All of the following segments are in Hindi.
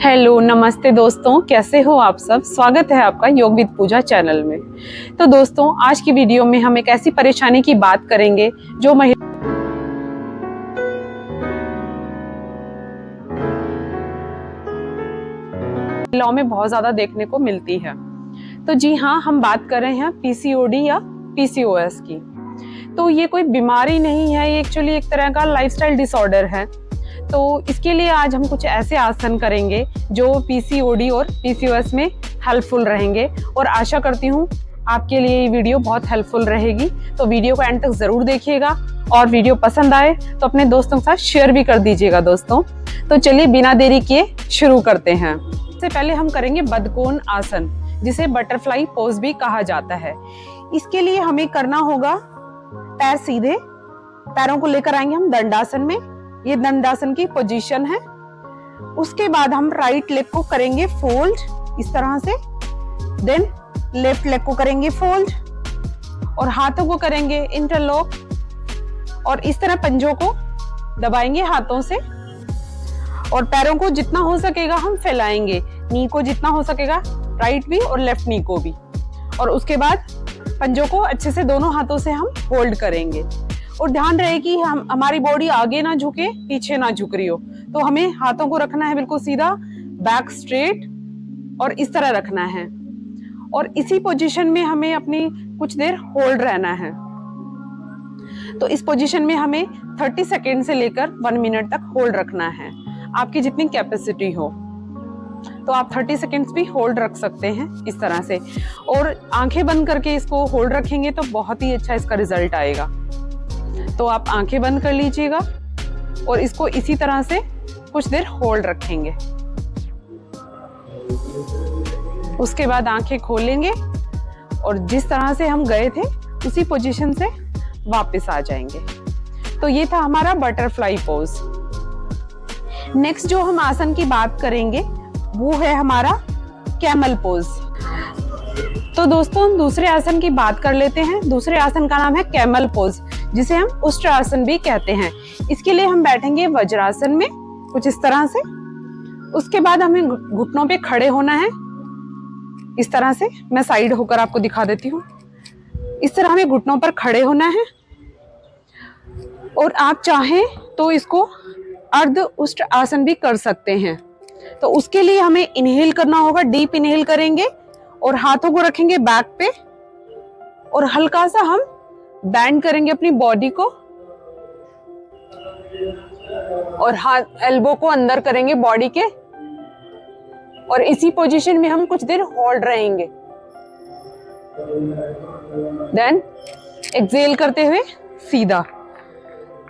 हेलो नमस्ते दोस्तों, कैसे हो आप सब। स्वागत है आपका योग विद पूजा चैनल में। तो दोस्तों, आज की वीडियो में हम एक ऐसी परेशानी की बात करेंगे जो महिलाओं में बहुत ज्यादा देखने को मिलती है। तो जी हाँ, हम बात कर रहे हैं पीसीओडी या पीसीओएस की। तो ये कोई बीमारी नहीं है, ये एक्चुअली एक तरह का लाइफस्टाइल डिसऑर्डर है। तो इसके लिए आज हम कुछ ऐसे आसन करेंगे जो पीसीओडी और पीसीओएस में हेल्पफुल रहेंगे, और आशा करती हूँ आपके लिए ये वीडियो बहुत हेल्पफुल रहेगी। तो वीडियो को एंड तक जरूर देखिएगा, और वीडियो पसंद आए तो अपने दोस्तों के साथ शेयर भी कर दीजिएगा दोस्तों। तो चलिए बिना देरी किए शुरू करते हैं। सबसे पहले हम करेंगे बदकोन आसन, जिसे बटरफ्लाई पोज भी कहा जाता है। इसके लिए हमें करना होगा पैर सीधे, पैरों को लेकर आएंगे हम दंडासन में। ये दंडासन की पोजीशन है। उसके बाद हम राइट लेग को करेंगे फोल्ड इस तरह से, देन लेफ्ट लेग को करेंगे फोल्ड, और हाथों को करेंगे इंटरलॉक, और इस तरह पंजों को दबाएंगे हाथों से, और पैरों को जितना हो सकेगा हम फैलाएंगे, नी को जितना हो सकेगा, राइट भी और लेफ्ट नी को भी। और उसके बाद पंजों को अच्छे से दोनों हाथों से हम होल्ड करेंगे। और ध्यान रहे कि हमारी बॉडी आगे ना झुके, पीछे ना झुक रही हो। तो हमें हाथों को रखना है बिल्कुल सीधा, बैक स्ट्रेट, और इस तरह रखना है। और इसी पोजीशन में हमें अपनी कुछ देर होल्ड रहना है। तो इस पोजीशन में हमें 30 सेकेंड से लेकर 1 मिनट तक होल्ड रखना है, आपकी जितनी कैपेसिटी हो। तो आप 30 सेकेंड्स भी होल्ड रख सकते हैं इस तरह से, और आंखें बंद करके इसको होल्ड रखेंगे तो बहुत ही अच्छा इसका रिजल्ट आएगा। तो आप आंखें बंद कर लीजिएगा और इसको इसी तरह से कुछ देर होल्ड रखेंगे। उसके बाद आंखें खोलेंगे और जिस तरह से हम गए थे उसी पोजीशन से वापस आ जाएंगे। तो ये था हमारा बटरफ्लाई पोज। नेक्स्ट जो हम आसन की बात करेंगे वो है हमारा कैमल पोज। तो दोस्तों, दूसरे आसन की बात कर लेते हैं। दूसरे आसन का नाम है कैमल पोज, जिसे हम उष्ट्रासन भी कहते हैं। इसके लिए हम बैठेंगे वज्रासन में कुछ इस तरह से। उसके बाद हमें घुटनों पे खड़े होना है इस तरह से। मैं साइड होकर आपको दिखा देती हूँ। इस तरह हमें घुटनों पर खड़े होना है, और आप चाहें तो इसको अर्ध उष्ट आसन भी कर सकते हैं। तो उसके लिए हमें इनहेल करना होगा, डीप इनहेल करेंगे और हाथों को रखेंगे बैक पे, और हल्का सा हम बैंड करेंगे अपनी बॉडी को, और हाथ एल्बो को अंदर करेंगे बॉडी के, और इसी पोजीशन में हम कुछ देर होल्ड रहेंगे। देन एक्सेल करते हुए सीधा।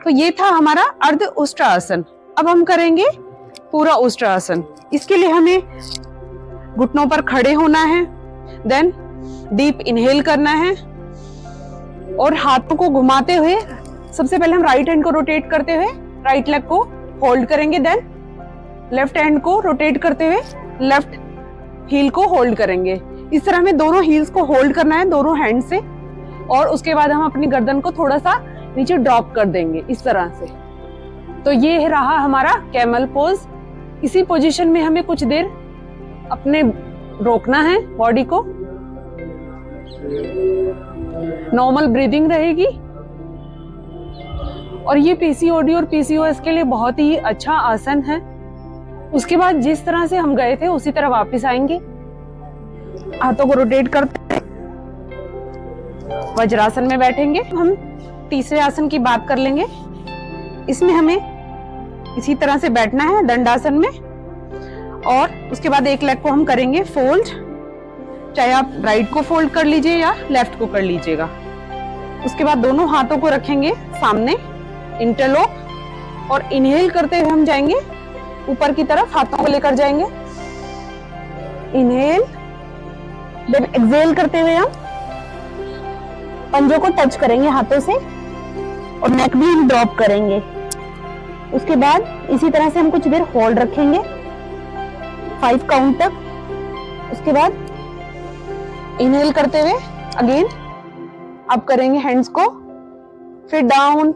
तो ये था हमारा अर्ध उष्ट्रासन। अब हम करेंगे पूरा उष्ट्रासन। इसके लिए हमें घुटनों पर खड़े होना है, देन डीप इनहेल करना है, और हाथों को घुमाते हुए सबसे पहले हम राइट हैंड को रोटेट करते हुए राइट लेग को होल्ड करेंगे, देन लेफ्ट हैंड को रोटेट करते हुए लेफ्ट हील को होल्ड करेंगे। इस तरह हमें दोनों हील्स को होल्ड करना है दोनों हैंड से, और उसके बाद हम अपनी गर्दन को थोड़ा सा नीचे ड्रॉप कर देंगे इस तरह से। तो ये रहा हमारा कैमल पोज। इसी पोजीशन में हमें कुछ देर अपने रोकना है बॉडी को। नॉर्मल ब्रीदिंग रहेगी, और ये पीसीओडी और पीसीओएस के लिए बहुत ही अच्छा आसन है। उसके बाद जिस तरह से हम गए थे उसी तरह वापस आएंगे। हाथों को रोटेट करते वज्रासन में बैठेंगे। हम तीसरे आसन की बात कर लेंगे। इसमें हमें इसी तरह से बैठना है दंडासन में, और उसके बाद एक लेग को हम करेंगे फोल्ड। चाहे आप राइट को फोल्ड कर लीजिए या लेफ्ट को कर लीजिएगा। उसके बाद दोनों हाथों को रखेंगे सामने, इंटरलॉक, और इनहेल करते हुए हम जाएंगे ऊपर की तरफ, हाथों को लेकर जाएंगे। इनहेल, देन एक्सेल करते हुए हम पंजों को टच करेंगे हाथों से, और नेक भी हम ड्रॉप करेंगे। उसके बाद इसी तरह से हम कुछ देर होल्ड रखेंगे 5 काउंट तक। उसके बाद इनहेल करते हुए अगेन अप करेंगे हैंड्स को, फिर डाउन,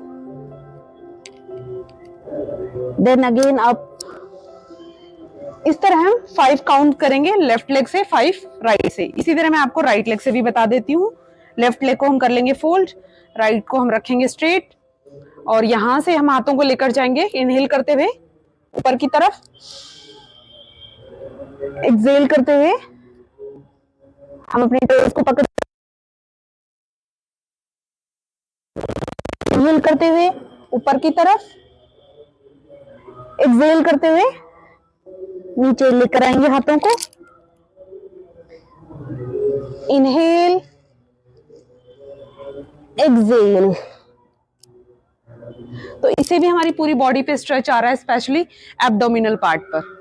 देन अगेन अप, इस तरह हम 5 काउंट करेंगे, लेफ्ट लेग से 5 राइट से। इसी तरह मैं आपको राइट लेग से भी बता देती हूँ। लेफ्ट लेग को हम कर लेंगे फोल्ड, राइट को हम रखेंगे स्ट्रेट, और यहां से हम हाथों को लेकर जाएंगे इनहेल करते हुए ऊपर की तरफ, एक्सहेल करते हुए हम अपनी टोज को पकड़, इनहेल करते हुए ऊपर की तरफ, एक्सहेल करते हुए नीचे लेकर आएंगे हाथों को, इनहेल, एक्सहेल। तो इससे भी हमारी पूरी बॉडी पे स्ट्रेच आ रहा है, स्पेशली एब्डोमिनल पार्ट पर।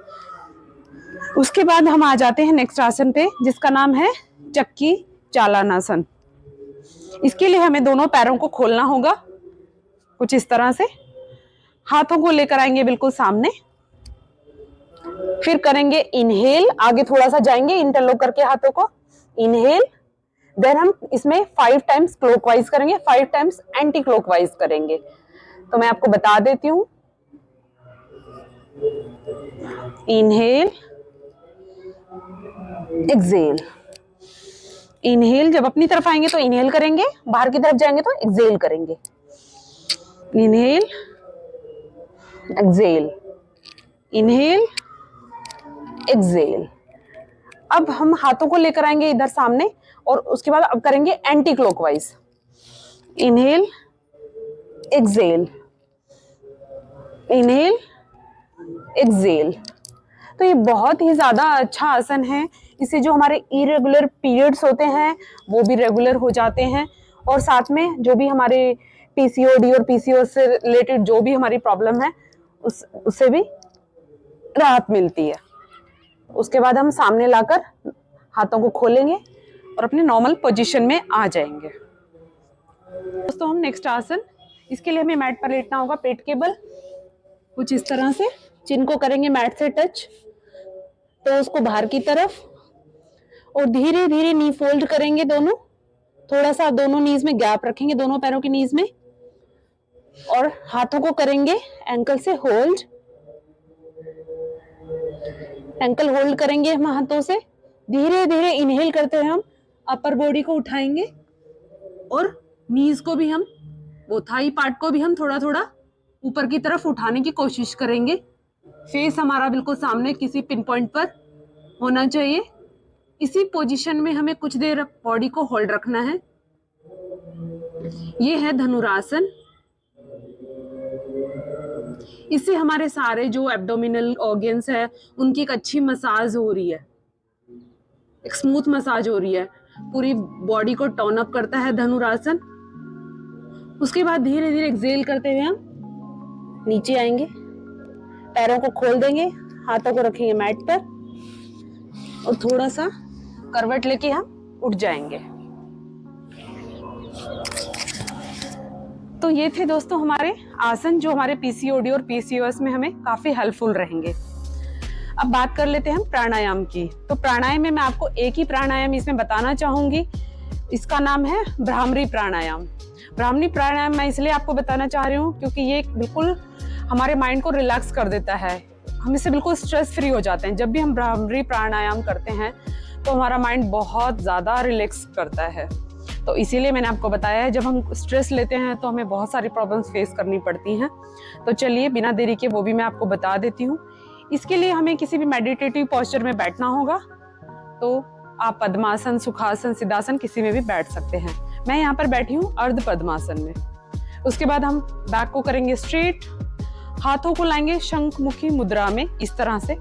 उसके बाद हम आ जाते हैं नेक्स्ट आसन पे, जिसका नाम है चक्की चालनासन। इसके लिए हमें दोनों पैरों को खोलना होगा कुछ इस तरह से, हाथों को लेकर आएंगे बिल्कुल सामने, फिर करेंगे इनहेल, आगे थोड़ा सा जाएंगे इंटरलॉक करके हाथों को, इनहेल, देन हम इसमें 5 टाइम्स क्लॉकवाइज करेंगे, 5 टाइम्स एंटी क्लॉकवाइज करेंगे। तो मैं आपको बता देती हूं, इनहेल, एक्सहेल, इनहेल, जब अपनी तरफ आएंगे तो इनहेल करेंगे, बाहर की तरफ जाएंगे तो एक्सहेल करेंगे, इनहेल, एक्सहेल, इनहेल, एक्सहेल। अब हम हाथों को लेकर आएंगे इधर सामने, और उसके बाद अब करेंगे anti clockwise, inhale, exhale, inhale, exhale. तो ये बहुत ही ज्यादा अच्छा आसन है, इससे जो हमारे इरेगुलर पीरियड्स होते हैं वो भी रेगुलर हो जाते हैं, और साथ में जो भी हमारे पीसीओडी और पीसीओएस से रिलेटेड जो भी हमारी प्रॉब्लम है उससे भी राहत मिलती है। उसके बाद हम सामने लाकर हाथों को खोलेंगे और अपने नॉर्मल पोजीशन में आ जाएंगे। दोस्तों हम नेक्स्ट आसन, इसके लिए हमें मैट पर लेटना होगा, पेट के बल कुछ इस तरह से, चिन को करेंगे मैट से टच, तो उसको बाहर की तरफ, और धीरे धीरे नी फोल्ड करेंगे दोनों, थोड़ा सा दोनों नीज में गैप रखेंगे, दोनों पैरों की नीज में, और हाथों को करेंगे एंकल से होल्ड, एंकल होल्ड करेंगे हम हाथों से, धीरे धीरे इनहेल करते हुए हम अपर बॉडी को उठाएंगे, और नीज को भी हम, वो थाई पार्ट को भी हम थोड़ा थोड़ा ऊपर की तरफ उठाने की कोशिश करेंगे। फेस हमारा बिल्कुल सामने किसी पिन पॉइंट पर होना चाहिए। इसी पोजीशन में हमें कुछ देर बॉडी को होल्ड रखना है। ये है धनुरासन। इससे हमारे सारे जो एब्डोमिनल ऑर्गन्स है उनकी एक अच्छी मसाज हो रही है, एक स्मूथ मसाज हो रही है, पूरी बॉडी को टर्न अप करता है धनुरासन। उसके बाद धीरे धीरे एक्सहेल करते हुए हम नीचे आएंगे, पैरों को खोल देंगे, हाथों को रखेंगे मैट पर, और थोड़ा सा करवट लेके हम उठ जाएंगे। तो ये थे दोस्तों हमारे आसन जो हमारे पीसीओडी और पीसीओएस में हमें काफी हेल्पफुल रहेंगे। अब बात कर लेते हैं हम प्राणायाम की। तो प्राणायाम में मैं आपको एक ही प्राणायाम इसमें बताना चाहूंगी, इसका नाम है भ्रामरी प्राणायाम। भ्रामरी प्राणायाम मैं इसलिए आपको बताना चाह रही हूँ क्योंकि ये बिल्कुल हमारे माइंड को रिलैक्स कर देता है, हम इससे बिल्कुल स्ट्रेस फ्री हो जाते हैं। जब भी हम भ्रामरी प्राणायाम करते हैं तो हमारा माइंड बहुत ज़्यादा रिलैक्स करता है। तो इसीलिए मैंने आपको बताया है, जब हम स्ट्रेस लेते हैं तो हमें बहुत सारी प्रॉब्लम्स फेस करनी पड़ती हैं। तो चलिए बिना देरी के वो भी मैं आपको बता देती हूँ। इसके लिए हमें किसी भी मेडिटेटिव पोस्चर में बैठना होगा। तो आप पद्मासन, सुखासन, सिद्धासन किसी में भी बैठ सकते हैं। मैं यहाँ पर बैठी हूँ अर्ध पद्मासन में। उसके बाद हम बैक को करेंगे स्ट्रेट, हाथों को लाएंगे शंखमुखी मुद्रा में इस तरह से।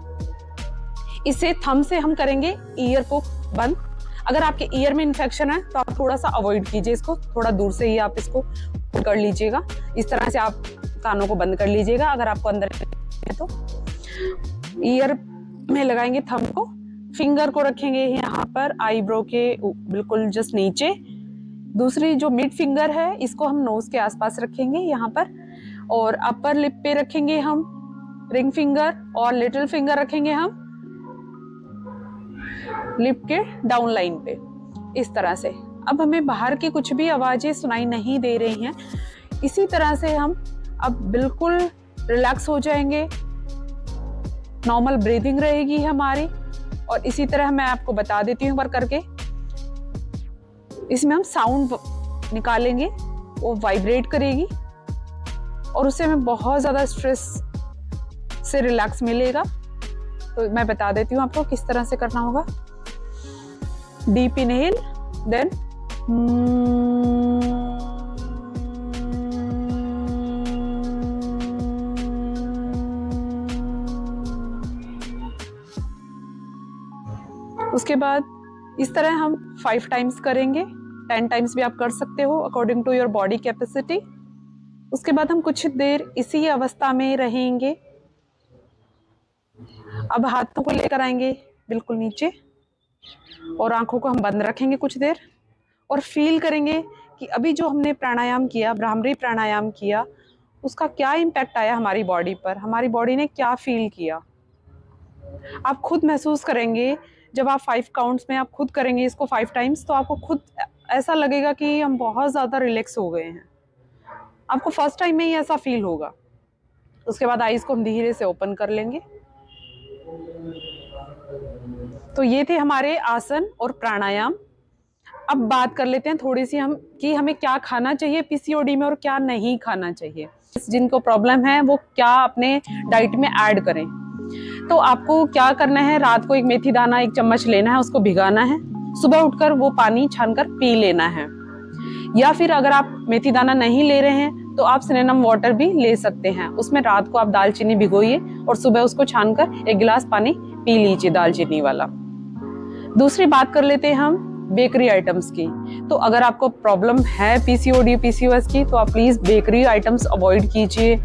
इससे थंब से हम करेंगे ईयर को बंद। अगर आपके ईयर में इन्फेक्शन है तो आप थोड़ा सा अवॉइड कीजिए इसको, थोड़ा दूर से ही आप इसको कर लीजिएगा। इस तरह से आप कानों को बंद कर लीजिएगा। अगर आपको अंदर है तो ईयर में लगाएंगे थंब को, फिंगर को रखेंगे यहाँ पर आईब्रो के बिल्कुल जस्ट नीचे। दूसरी जो मिड फिंगर है इसको हम नोज के आसपास रखेंगे यहाँ पर, और अपर लिप पे रखेंगे हम रिंग फिंगर, और लिटिल फिंगर रखेंगे हम लिप के डाउन लाइन पे इस तरह से। अब हमें बाहर की कुछ भी आवाजें सुनाई नहीं दे रही हैं। इसी तरह से हम अब बिल्कुल रिलैक्स हो जाएंगे, नॉर्मल ब्रीदिंग रहेगी हमारी। और इसी तरह मैं आपको बता देती हूँ एक बार करके। इसमें हम साउंड निकालेंगे, वो वाइब्रेट करेगी और उससे हमें बहुत ज़्यादा स्ट्रेस से रिलैक्स मिलेगा। तो मैं बता देती हूँ आपको किस तरह से करना होगा। डीप इनहेल, देन उसके बाद इस तरह हम 5 टाइम्स करेंगे, 10 टाइम्स भी आप कर सकते हो according to your body capacity. उसके बाद हम कुछ देर इसी अवस्था में रहेंगे। अब हाथों को लेकर आएंगे बिल्कुल नीचे और आंखों को हम बंद रखेंगे कुछ देर और फील करेंगे कि अभी जो हमने प्राणायाम किया, भ्रामरी प्राणायाम किया, उसका क्या इम्पैक्ट आया हमारी बॉडी पर, हमारी बॉडी ने क्या फील किया। आप खुद महसूस करेंगे जब आप 5 काउंट्स में आप खुद करेंगे इसको 5 टाइम्स, तो आपको खुद ऐसा लगेगा कि हम बहुत ज़्यादा रिलैक्स हो गए हैं। आपको फर्स्ट टाइम में ही ऐसा फील होगा। उसके बाद आईज को हम धीरे से ओपन कर लेंगे। तो ये थे हमारे आसन और प्राणायाम। अब बात कर लेते हैं थोड़ी सी हम कि हमें क्या खाना चाहिए पीसीओडी में और क्या नहीं खाना चाहिए। जिनको प्रॉब्लम है वो क्या अपने डाइट में ऐड करें। तो आपको क्या करना है, रात को एक मेथी दाना 1 चम्मच लेना है, उसको भिगाना है, सुबह उठकर वो पानी छानकर पी लेना है। या फिर अगर आप मेथी दाना नहीं ले रहे हैं तो आप सिनेनम वाटर भी ले सकते हैं। उसमें रात को आप दालचीनी भिगोइए और सुबह उसको छानकर 1 गिलास पानी पी लीजिए दालचीनी वाला। दूसरी बात कर लेते हैं हम बेकरी आइटम्स की। तो अगर आपको प्रॉब्लम है पीसीओडी पीसीओएस की तो आप प्लीज़ बेकरी आइटम्स अवॉइड कीजिए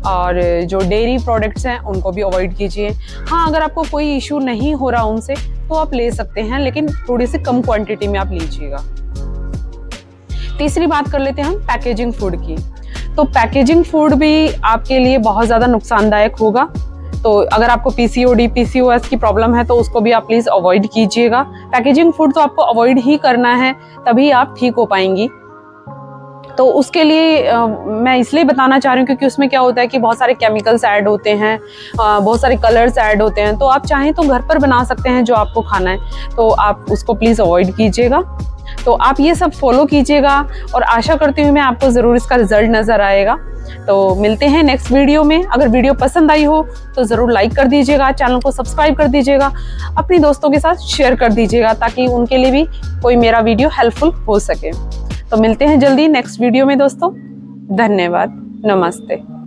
और जो डेयरी प्रोडक्ट्स हैं उनको भी अवॉइड कीजिए। हाँ, अगर आपको कोई इशू नहीं हो रहा उनसे तो आप ले सकते हैं, लेकिन थोड़ी सी कम क्वांटिटी में आप लीजिएगा। तीसरी बात कर लेते हैं हम पैकेजिंग फूड की। तो पैकेजिंग फूड भी आपके लिए बहुत ज़्यादा नुकसानदायक होगा। तो अगर आपको पीसीओडी पीसीओएस की प्रॉब्लम है तो उसको भी आप प्लीज़ अवॉइड कीजिएगा। पैकेजिंग फूड तो आपको अवॉइड ही करना है, तभी आप ठीक हो पाएंगी। तो उसके लिए मैं इसलिए बताना चाह रही हूँ क्योंकि उसमें क्या होता है कि बहुत सारे केमिकल्स ऐड होते हैं, बहुत सारे कलर्स ऐड होते हैं। तो आप चाहें तो घर पर बना सकते हैं जो आपको खाना है, तो आप उसको प्लीज़ अवॉइड कीजिएगा। तो आप ये सब फॉलो कीजिएगा और आशा करती हूँ मैं आपको ज़रूर इसका रिजल्ट नज़र आएगा। तो मिलते हैं नेक्स्ट वीडियो में। अगर वीडियो पसंद आई हो तो ज़रूर लाइक कर दीजिएगा, चैनल को सब्सक्राइब कर दीजिएगा, अपने दोस्तों के साथ शेयर कर दीजिएगा ताकि उनके लिए भी कोई मेरा वीडियो हेल्पफुल हो सके। तो मिलते हैं जल्दी नेक्स्ट वीडियो में दोस्तों। धन्यवाद, नमस्ते।